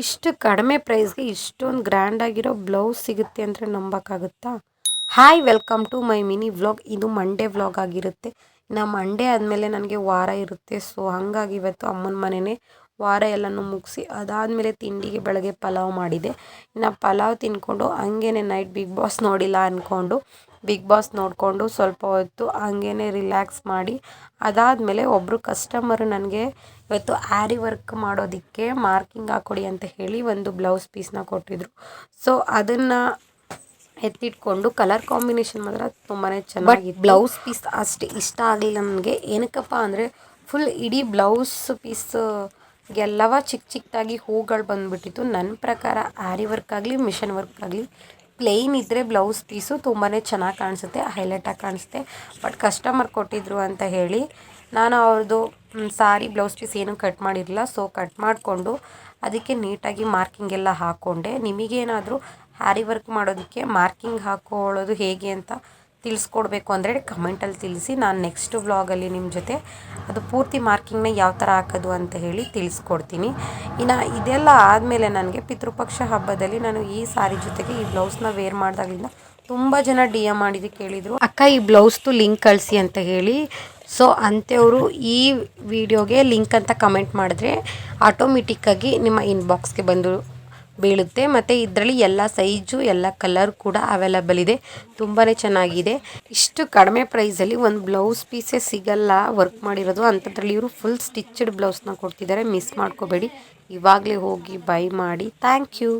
ಇಷ್ಟು ಕಡಿಮೆ ಪ್ರೈಸ್ಗೆ ಇಷ್ಟೊಂದು ಗ್ರ್ಯಾಂಡ್ ಆಗಿರೋ ಬ್ಲೌಸ್ ಸಿಗುತ್ತೆ ಅಂದರೆ ನಂಬೋಕ್ಕಾಗುತ್ತಾ? Hi, welcome to my mini vlog. ಇದು ಮಂಡೇ ವ್ಲಾಗ್ ಆಗಿರುತ್ತೆ. ಇನ್ನು ಮಂಡೇ ಆದಮೇಲೆ ನನಗೆ ವಾರ ಇರುತ್ತೆ. ಸೊ ಹಾಗಾಗಿ ಇವತ್ತು ಅಮ್ಮನ ಮನೆಯೇ ವಾರ ಎಲ್ಲನೂ ಮುಗಿಸಿ ಅದಾದಮೇಲೆ ತಿಂಡಿಗೆ ಬೆಳಗ್ಗೆ ಪಲಾವ್ ಮಾಡಿದೆ. ಇನ್ನು ಪಲಾವ್ ತಿಂದ್ಕೊಂಡು ಹಂಗೇನೆ ನೈಟ್ ಬಿಗ್ ಬಾಸ್ ನೋಡಿಲ್ಲ ಅಂದ್ಕೊಂಡು ಬಿಗ್ ಬಾಸ್ ನೋಡಿಕೊಂಡು ಸ್ವಲ್ಪ ಹೊತ್ತು ಹಂಗೇನೆ ರಿಲ್ಯಾಕ್ಸ್ ಮಾಡಿ ಅದಾದಮೇಲೆ ಒಬ್ಬರು ಕಸ್ಟಮರು ನನಗೆ ಇವತ್ತು ಆ್ಯರಿ ವರ್ಕ್ ಮಾಡೋದಕ್ಕೆ ಮಾರ್ಕಿಂಗ್ ಹಾಕ್ಕೊಡಿ ಅಂತ ಹೇಳಿ ಒಂದು ಬ್ಲೌಸ್ ಪೀಸ್ನ ಕೊಟ್ಟಿದ್ರು. ಸೊ ಅದನ್ನು ಎತ್ತಿಟ್ಕೊಂಡು ಕಲರ್ ಕಾಂಬಿನೇಷನ್ ಮಾತ್ರ ತುಂಬಾ ಚೆನ್ನಾಗಿತ್ತು. ಬ್ಲೌಸ್ ಪೀಸ್ ಅಷ್ಟು ಇಷ್ಟ ಆಗಲಿಲ್ಲ ನನಗೆ. ಏನಕ್ಕಪ್ಪ ಅಂದರೆ ಫುಲ್ ಇಡೀ ಬ್ಲೌಸ್ ಪೀಸ್ಗೆಲ್ಲವ ಚಿಕ್ಕ ಚಿಕ್ಕದಾಗಿ ಹೂಗಳು ಬಂದುಬಿಟ್ಟಿತ್ತು. ನನ್ನ ಪ್ರಕಾರ ಆ್ಯರಿ ವರ್ಕ್ ಆಗಲಿ ಮಿಷನ್ ವರ್ಕ್ ಆಗಲಿ ಪ್ಲೇನ್ ಇದ್ದರೆ ಬ್ಲೌಸ್ ಪೀಸು ತುಂಬಾ ಚೆನ್ನಾಗಿ ಕಾಣಿಸುತ್ತೆ, ಹೈಲೈಟಾಗಿ ಕಾಣಿಸುತ್ತೆ. ಬಟ್ ಕಸ್ಟಮರ್ ಕೊಟ್ಟಿದ್ರು ಅಂತ ಹೇಳಿ ನಾನು ಅವ್ರದ್ದು ಸಾರಿ ಬ್ಲೌಸ್ ಪೀಸ್ ಏನೂ ಕಟ್ ಮಾಡಿರಲಿಲ್ಲ. ಸೊ ಕಟ್ ಮಾಡಿಕೊಂಡು ಅದಕ್ಕೆ ನೀಟಾಗಿ ಮಾರ್ಕಿಂಗ್ ಎಲ್ಲ ಹಾಕ್ಕೊಂಡೆ. ನಿಮಗೇನಾದರೂ ಹ್ಯಾರಿ ವರ್ಕ್ ಮಾಡೋದಕ್ಕೆ ಮಾರ್ಕಿಂಗ್ ಹಾಕ್ಕೊಳ್ಳೋದು ಹೇಗೆ ಅಂತ ತಿಳಿಸ್ಕೊಡ್ಬೇಕು ಅಂದರೆ ಕಮೆಂಟಲ್ಲಿ ತಿಳಿಸಿ. ನಾನು ನೆಕ್ಸ್ಟ್ ವ್ಲಾಗಲ್ಲಿ ನಿಮ್ಮ ಜೊತೆ ಅದು ಪೂರ್ತಿ ಮಾರ್ಕಿಂಗ್ನ ಯಾವ ಥರ ಹಾಕೋದು ಅಂತ ಹೇಳಿ ತಿಳಿಸ್ಕೊಡ್ತೀನಿ. ಇನ್ನು ಇದೆಲ್ಲ ಆದಮೇಲೆ ನನಗೆ ಪಿತೃಪಕ್ಷ ಹಬ್ಬದಲ್ಲಿ ನಾನು ಈ ಸಾರಿ ಜೊತೆಗೆ ಈ ಬ್ಲೌಸ್ನ ವೇರ್ ಮಾಡಿದಾಗಲಿಂದ ತುಂಬ ಜನ ಡಿ ಎಮ್ ಮಾಡಿದ್ದು ಕೇಳಿದರು, ಅಕ್ಕ ಈ ಬ್ಲೌಸ್ದು ಲಿಂಕ್ ಕಳಿಸಿ ಅಂತ ಹೇಳಿ. ಸೊ ಅಂಥವರು ಈ ವಿಡಿಯೋಗೆ ಲಿಂಕ್ ಅಂತ ಕಮೆಂಟ್ ಮಾಡಿದ್ರೆ ಆಟೋಮೆಟಿಕ್ಕಾಗಿ ನಿಮ್ಮ ಇನ್ಬಾಕ್ಸ್ಗೆ ಬಂದು ಬೀಳುತ್ತೆ. ಮತ್ತು ಇದರಲ್ಲಿ ಎಲ್ಲ ಸೈಜು ಎಲ್ಲ ಕಲರ್ ಕೂಡ ಅವೈಲಬಲ್ ಇದೆ. ತುಂಬಾ ಚೆನ್ನಾಗಿದೆ. ಇಷ್ಟು ಕಡಿಮೆ ಪ್ರೈಸಲ್ಲಿ ಒಂದು ಬ್ಲೌಸ್ ಪೀಸೇ ಸಿಗಲ್ಲ ವರ್ಕ್ ಮಾಡಿರೋದು. ಅಂಥದ್ರಲ್ಲಿ ಇವರು ಫುಲ್ ಸ್ಟಿಚ್ಡ್ ಬ್ಲೌಸ್ನ ಕೊಡ್ತಿದ್ದಾರೆ. ಮಿಸ್ ಮಾಡ್ಕೋಬೇಡಿ, ಇವಾಗಲೇ ಹೋಗಿ ಬೈ ಮಾಡಿ. Thank you.